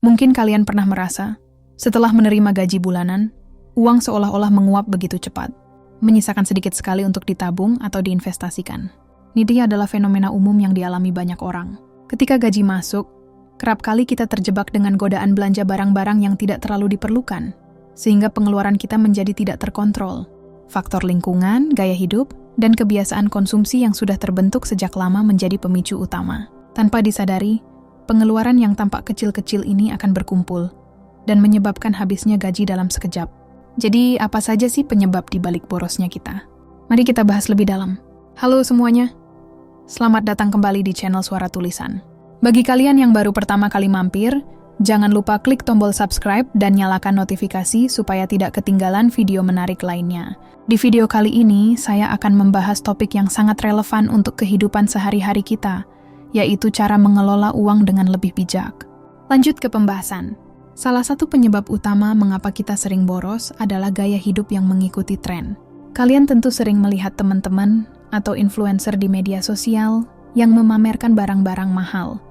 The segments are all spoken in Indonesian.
Mungkin kalian pernah merasa, setelah menerima gaji bulanan, uang seolah-olah menguap begitu cepat, menyisakan sedikit sekali untuk ditabung atau diinvestasikan. Ini adalah fenomena umum yang dialami banyak orang. Ketika gaji masuk, kerap kali kita terjebak dengan godaan belanja barang-barang yang tidak terlalu diperlukan, sehingga pengeluaran kita menjadi tidak terkontrol. Faktor lingkungan, gaya hidup, dan kebiasaan konsumsi yang sudah terbentuk sejak lama menjadi pemicu utama. Tanpa disadari, pengeluaran yang tampak kecil-kecil ini akan berkumpul dan menyebabkan habisnya gaji dalam sekejap. Jadi, apa saja sih penyebab di balik borosnya kita? Mari kita bahas lebih dalam. Halo semuanya, selamat datang kembali di channel Suara Tulisan. Bagi kalian yang baru pertama kali mampir, jangan lupa klik tombol subscribe dan nyalakan notifikasi supaya tidak ketinggalan video menarik lainnya. Di video kali ini, saya akan membahas topik yang sangat relevan untuk kehidupan sehari-hari kita, yaitu cara mengelola uang dengan lebih bijak. Lanjut ke pembahasan. Salah satu penyebab utama mengapa kita sering boros adalah gaya hidup yang mengikuti tren. Kalian tentu sering melihat teman-teman atau influencer di media sosial yang memamerkan barang-barang mahal,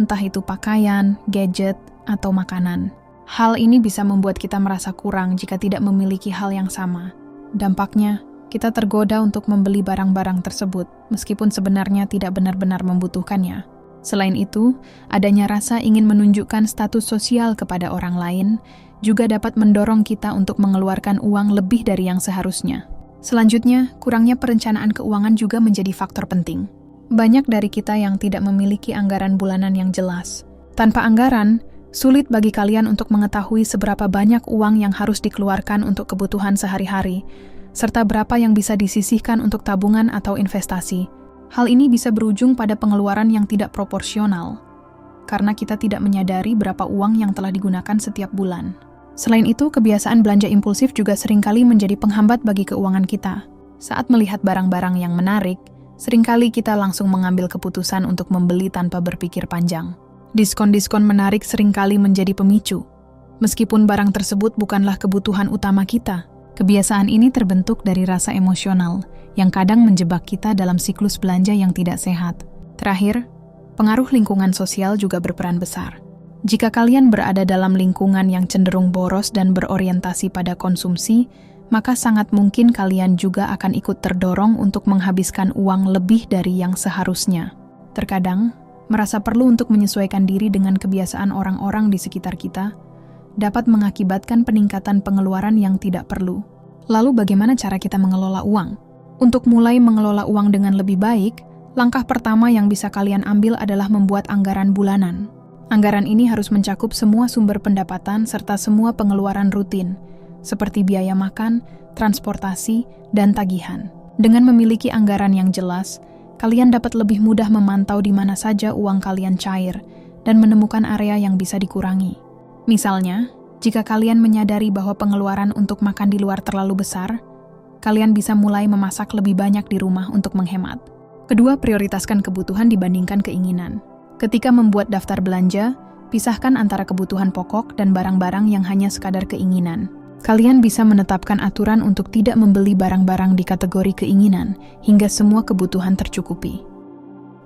entah itu pakaian, gadget, atau makanan. Hal ini bisa membuat kita merasa kurang jika tidak memiliki hal yang sama. Dampaknya, kita tergoda untuk membeli barang-barang tersebut, meskipun sebenarnya tidak benar-benar membutuhkannya. Selain itu, adanya rasa ingin menunjukkan status sosial kepada orang lain juga dapat mendorong kita untuk mengeluarkan uang lebih dari yang seharusnya. Selanjutnya, kurangnya perencanaan keuangan juga menjadi faktor penting. Banyak dari kita yang tidak memiliki anggaran bulanan yang jelas. Tanpa anggaran, sulit bagi kalian untuk mengetahui seberapa banyak uang yang harus dikeluarkan untuk kebutuhan sehari-hari, serta berapa yang bisa disisihkan untuk tabungan atau investasi. Hal ini bisa berujung pada pengeluaran yang tidak proporsional, karena kita tidak menyadari berapa uang yang telah digunakan setiap bulan. Selain itu, kebiasaan belanja impulsif juga seringkali menjadi penghambat bagi keuangan kita. Saat melihat barang-barang yang menarik, seringkali kita langsung mengambil keputusan untuk membeli tanpa berpikir panjang. Diskon-diskon menarik seringkali menjadi pemicu. Meskipun barang tersebut bukanlah kebutuhan utama kita, kebiasaan ini terbentuk dari rasa emosional yang kadang menjebak kita dalam siklus belanja yang tidak sehat. Terakhir, pengaruh lingkungan sosial juga berperan besar. Jika kalian berada dalam lingkungan yang cenderung boros dan berorientasi pada konsumsi, maka sangat mungkin kalian juga akan ikut terdorong untuk menghabiskan uang lebih dari yang seharusnya. Terkadang, merasa perlu untuk menyesuaikan diri dengan kebiasaan orang-orang di sekitar kita dapat mengakibatkan peningkatan pengeluaran yang tidak perlu. Lalu bagaimana cara kita mengelola uang? Untuk mulai mengelola uang dengan lebih baik, langkah pertama yang bisa kalian ambil adalah membuat anggaran bulanan. Anggaran ini harus mencakup semua sumber pendapatan serta semua pengeluaran rutin, seperti biaya makan, transportasi, dan tagihan. Dengan memiliki anggaran yang jelas, kalian dapat lebih mudah memantau di mana saja uang kalian cair dan menemukan area yang bisa dikurangi. Misalnya, jika kalian menyadari bahwa pengeluaran untuk makan di luar terlalu besar, kalian bisa mulai memasak lebih banyak di rumah untuk menghemat. Kedua, prioritaskan kebutuhan dibandingkan keinginan. Ketika membuat daftar belanja, pisahkan antara kebutuhan pokok dan barang-barang yang hanya sekadar keinginan. Kalian bisa menetapkan aturan untuk tidak membeli barang-barang di kategori keinginan hingga semua kebutuhan tercukupi.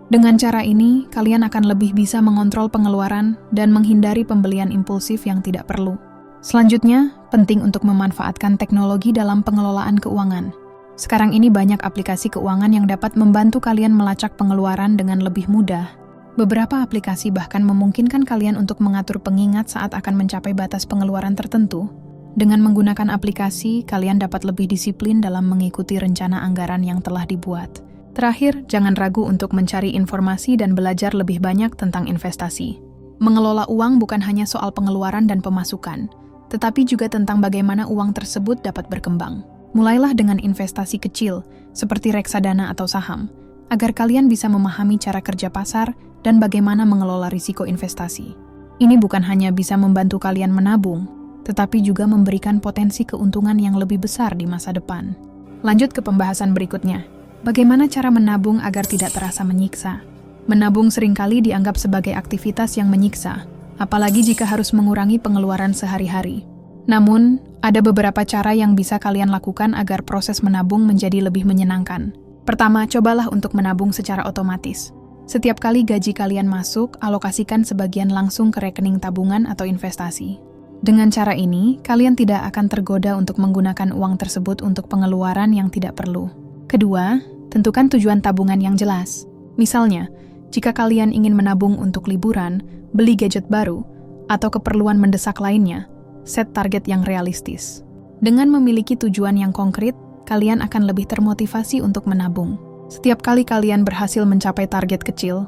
Dengan cara ini, kalian akan lebih bisa mengontrol pengeluaran dan menghindari pembelian impulsif yang tidak perlu. Selanjutnya, penting untuk memanfaatkan teknologi dalam pengelolaan keuangan. Sekarang ini banyak aplikasi keuangan yang dapat membantu kalian melacak pengeluaran dengan lebih mudah. Beberapa aplikasi bahkan memungkinkan kalian untuk mengatur pengingat saat akan mencapai batas pengeluaran tertentu. Dengan menggunakan aplikasi, kalian dapat lebih disiplin dalam mengikuti rencana anggaran yang telah dibuat. Terakhir, jangan ragu untuk mencari informasi dan belajar lebih banyak tentang investasi. Mengelola uang bukan hanya soal pengeluaran dan pemasukan, tetapi juga tentang bagaimana uang tersebut dapat berkembang. Mulailah dengan investasi kecil, seperti reksadana atau saham, agar kalian bisa memahami cara kerja pasar dan bagaimana mengelola risiko investasi. Ini bukan hanya bisa membantu kalian menabung, tetapi juga memberikan potensi keuntungan yang lebih besar di masa depan. Lanjut ke pembahasan berikutnya. Bagaimana cara menabung agar tidak terasa menyiksa? Menabung seringkali dianggap sebagai aktivitas yang menyiksa, apalagi jika harus mengurangi pengeluaran sehari-hari. Namun, ada beberapa cara yang bisa kalian lakukan agar proses menabung menjadi lebih menyenangkan. Pertama, cobalah untuk menabung secara otomatis. Setiap kali gaji kalian masuk, alokasikan sebagian langsung ke rekening tabungan atau investasi. Dengan cara ini, kalian tidak akan tergoda untuk menggunakan uang tersebut untuk pengeluaran yang tidak perlu. Kedua, tentukan tujuan tabungan yang jelas. Misalnya, jika kalian ingin menabung untuk liburan, beli gadget baru, atau keperluan mendesak lainnya, set target yang realistis. Dengan memiliki tujuan yang konkret, kalian akan lebih termotivasi untuk menabung. Setiap kali kalian berhasil mencapai target kecil,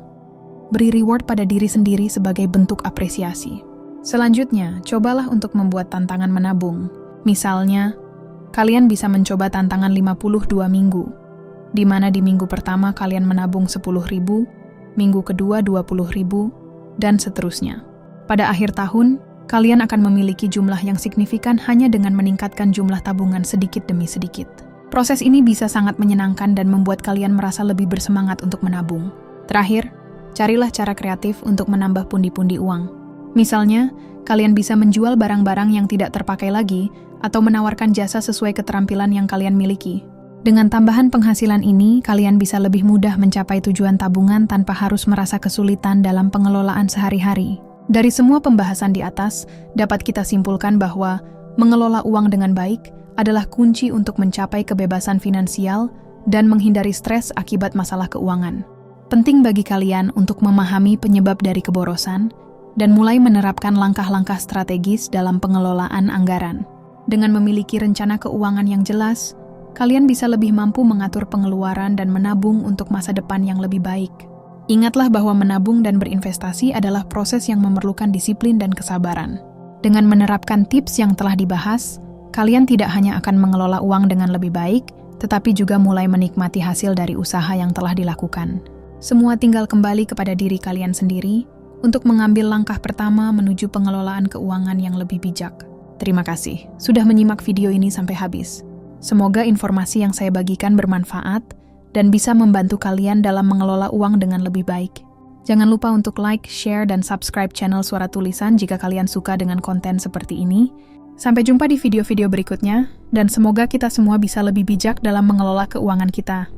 beri reward pada diri sendiri sebagai bentuk apresiasi. Selanjutnya, cobalah untuk membuat tantangan menabung. Misalnya, kalian bisa mencoba tantangan 52 minggu, di mana di minggu pertama kalian menabung 10.000, minggu kedua 20.000, dan seterusnya. Pada akhir tahun, kalian akan memiliki jumlah yang signifikan hanya dengan meningkatkan jumlah tabungan sedikit demi sedikit. Proses ini bisa sangat menyenangkan dan membuat kalian merasa lebih bersemangat untuk menabung. Terakhir, carilah cara kreatif untuk menambah pundi-pundi uang. Misalnya, kalian bisa menjual barang-barang yang tidak terpakai lagi atau menawarkan jasa sesuai keterampilan yang kalian miliki. Dengan tambahan penghasilan ini, kalian bisa lebih mudah mencapai tujuan tabungan tanpa harus merasa kesulitan dalam pengelolaan sehari-hari. Dari semua pembahasan di atas, dapat kita simpulkan bahwa mengelola uang dengan baik adalah kunci untuk mencapai kebebasan finansial dan menghindari stres akibat masalah keuangan. Penting bagi kalian untuk memahami penyebab dari keborosan dan mulai menerapkan langkah-langkah strategis dalam pengelolaan anggaran. Dengan memiliki rencana keuangan yang jelas, kalian bisa lebih mampu mengatur pengeluaran dan menabung untuk masa depan yang lebih baik. Ingatlah bahwa menabung dan berinvestasi adalah proses yang memerlukan disiplin dan kesabaran. Dengan menerapkan tips yang telah dibahas, kalian tidak hanya akan mengelola uang dengan lebih baik, tetapi juga mulai menikmati hasil dari usaha yang telah dilakukan. Semua tinggal kembali kepada diri kalian sendiri untuk mengambil langkah pertama menuju pengelolaan keuangan yang lebih bijak. Terima kasih sudah menyimak video ini sampai habis. Semoga informasi yang saya bagikan bermanfaat dan bisa membantu kalian dalam mengelola uang dengan lebih baik. Jangan lupa untuk like, share, dan subscribe channel Suara Tulisan jika kalian suka dengan konten seperti ini. Sampai jumpa di video-video berikutnya, dan semoga kita semua bisa lebih bijak dalam mengelola keuangan kita.